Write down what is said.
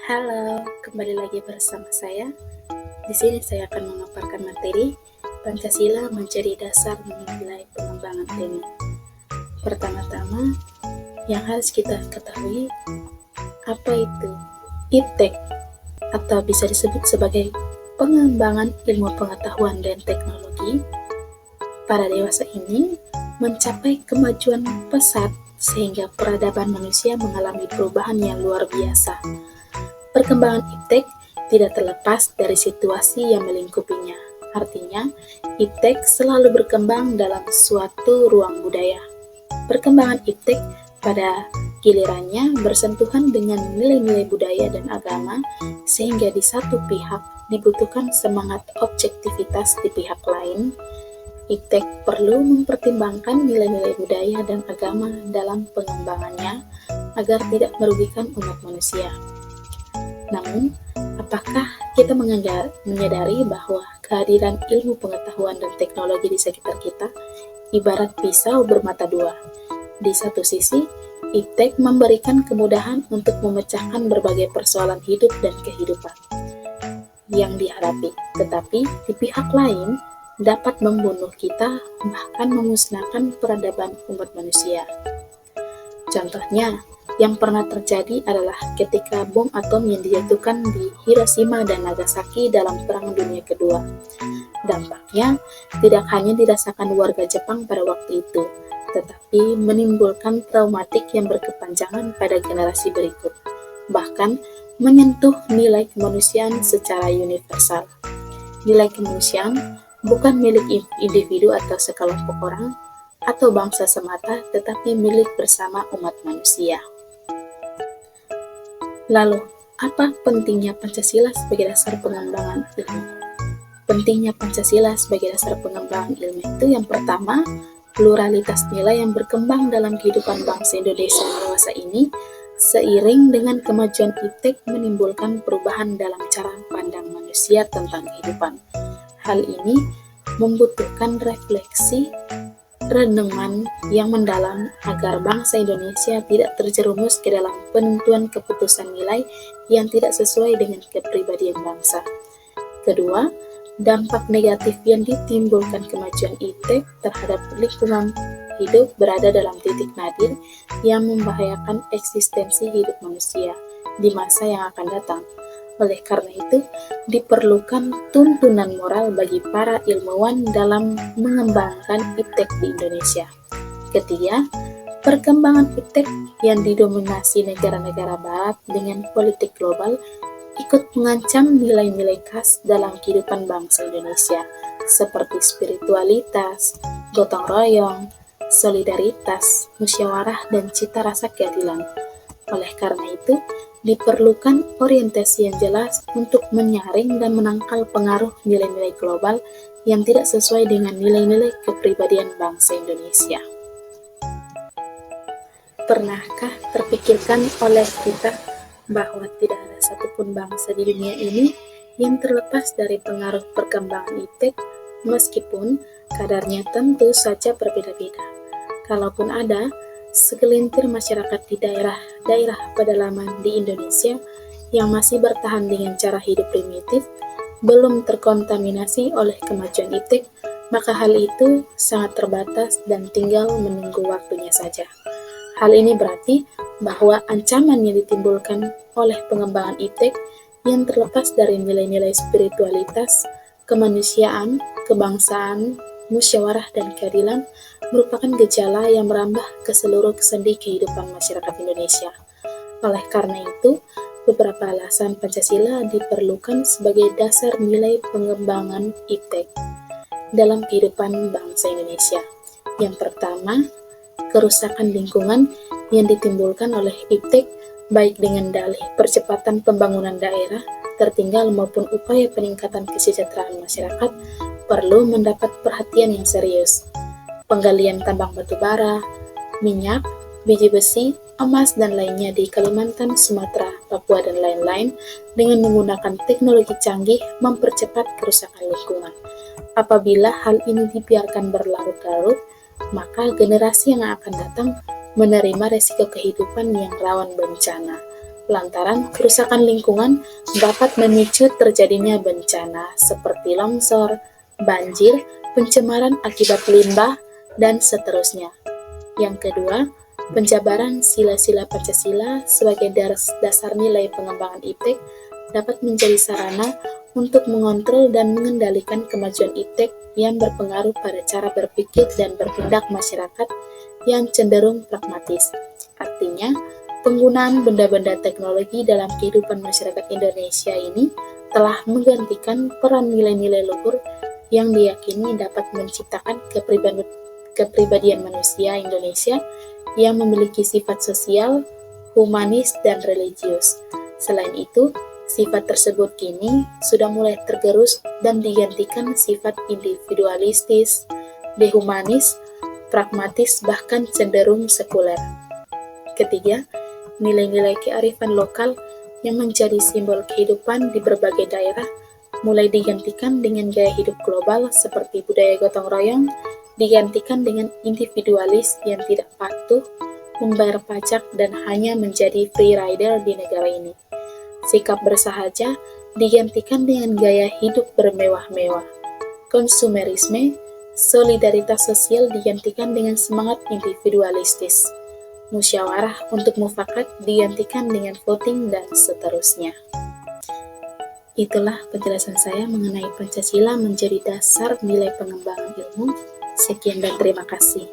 Halo, kembali lagi bersama saya. Di sini saya akan memaparkan materi Pancasila menjadi dasar menilai pengembangan ilmu. Pertama-tama, yang harus kita ketahui, apa itu IPTEK atau bisa disebut sebagai pengembangan ilmu pengetahuan dan teknologi. Para dewasa ini mencapai kemajuan pesat sehingga peradaban manusia mengalami perubahan yang luar biasa. Perkembangan IPTEK tidak terlepas dari situasi yang melingkupinya. Artinya, IPTEK selalu berkembang dalam suatu ruang budaya. Perkembangan IPTEK pada gilirannya bersentuhan dengan nilai-nilai budaya dan agama, sehingga di satu pihak dibutuhkan semangat objektivitas di pihak lain. IPTEK perlu mempertimbangkan nilai-nilai budaya dan agama dalam pengembangannya agar tidak merugikan umat manusia. Namun, apakah kita menyadari bahwa kehadiran ilmu pengetahuan dan teknologi di sekitar kita ibarat pisau bermata dua? Di satu sisi, IPTEK memberikan kemudahan untuk memecahkan berbagai persoalan hidup dan kehidupan yang dihadapi, tetapi di pihak lain dapat membunuh kita, bahkan memusnahkan peradaban umat manusia. Contohnya, yang pernah terjadi adalah ketika bom atom yang dijatuhkan di Hiroshima dan Nagasaki dalam Perang Dunia Kedua. Dampaknya tidak hanya dirasakan warga Jepang pada waktu itu, tetapi menimbulkan traumatik yang berkepanjangan pada generasi berikut, bahkan menyentuh nilai kemanusiaan secara universal. Nilai kemanusiaan bukan milik individu atau sekelompok orang atau bangsa semata, tetapi milik bersama umat manusia. Lalu, apa pentingnya Pancasila sebagai dasar pengembangan ilmu? Pentingnya Pancasila sebagai dasar pengembangan ilmu itu yang pertama, pluralitas nilai yang berkembang dalam kehidupan bangsa Indonesia dewasa ini seiring dengan kemajuan IPTEK menimbulkan perubahan dalam cara pandang manusia tentang kehidupan. Hal ini membutuhkan refleksi renungan yang mendalam agar bangsa Indonesia tidak terjerumus ke dalam penentuan keputusan nilai yang tidak sesuai dengan kepribadian bangsa. Kedua, dampak negatif yang ditimbulkan kemajuan IPTEK terhadap lingkungan hidup berada dalam titik nadir yang membahayakan eksistensi hidup manusia di masa yang akan datang. Oleh karena itu, diperlukan tuntunan moral bagi para ilmuwan dalam mengembangkan IPTEK di Indonesia. Ketiga, perkembangan IPTEK yang didominasi negara-negara Barat dengan politik global ikut mengancam nilai-nilai khas dalam kehidupan bangsa Indonesia, seperti spiritualitas, gotong royong, solidaritas, musyawarah, dan cita rasa keadilan. Oleh karena itu, diperlukan orientasi yang jelas untuk menyaring dan menangkal pengaruh nilai-nilai global yang tidak sesuai dengan nilai-nilai kepribadian bangsa Indonesia. Pernahkah terpikirkan oleh kita bahwa tidak ada satupun bangsa di dunia ini yang terlepas dari pengaruh perkembangan IPTEK, meskipun kadarnya tentu saja berbeda-beda. Kalaupun ada, segelintir masyarakat di daerah-daerah pedalaman di Indonesia yang masih bertahan dengan cara hidup primitif, belum terkontaminasi oleh kemajuan IPTEK, maka hal itu sangat terbatas dan tinggal menunggu waktunya saja. Hal ini berarti bahwa ancaman yang ditimbulkan oleh pengembangan IPTEK yang terlepas dari nilai-nilai spiritualitas, kemanusiaan, kebangsaan, musyawarah, dan keadilan merupakan gejala yang merambah ke seluruh sendi kehidupan masyarakat Indonesia. Oleh karena itu, beberapa alasan Pancasila diperlukan sebagai dasar nilai pengembangan IPTEK dalam kehidupan bangsa Indonesia. Yang pertama, kerusakan lingkungan yang ditimbulkan oleh IPTEK baik dengan dalih percepatan pembangunan daerah tertinggal maupun upaya peningkatan kesejahteraan masyarakat perlu mendapat perhatian yang serius. Penggalian tambang batu bara, minyak, biji besi, emas, dan lainnya di Kalimantan, Sumatera, Papua, dan lain-lain dengan menggunakan teknologi canggih mempercepat kerusakan lingkungan. Apabila hal ini dibiarkan berlarut-larut, maka generasi yang akan datang menerima resiko kehidupan yang rawan bencana. lantaran kerusakan lingkungan dapat memicu terjadinya bencana seperti longsor, banjir, pencemaran akibat limbah, dan seterusnya. Yang kedua, penjabaran sila-sila Pancasila sebagai dasar nilai pengembangan IPTEK dapat menjadi sarana untuk mengontrol dan mengendalikan kemajuan IPTEK yang berpengaruh pada cara berpikir dan bertindak masyarakat yang cenderung pragmatis. Artinya, penggunaan benda-benda teknologi dalam kehidupan masyarakat Indonesia ini telah menggantikan peran nilai-nilai luhur yang diyakini dapat menciptakan kepribadian manusia Indonesia yang memiliki sifat sosial, humanis, dan religius. Selain itu, sifat tersebut kini sudah mulai tergerus dan digantikan sifat individualistis, dehumanis, pragmatis, bahkan cenderung sekuler. Ketiga, nilai-nilai kearifan lokal yang menjadi simbol kehidupan di berbagai daerah mulai digantikan dengan gaya hidup global seperti budaya gotong royong, digantikan dengan individualis yang tidak patuh, membayar pajak, dan hanya menjadi free rider di negara ini. Sikap bersahaja digantikan dengan gaya hidup bermewah-mewah. Konsumerisme, solidaritas sosial digantikan dengan semangat individualistis. Musyawarah untuk mufakat digantikan dengan voting, dan seterusnya. Itulah penjelasan saya mengenai Pancasila menjadi dasar nilai pengembangan ilmu. Sekian dan terima kasih.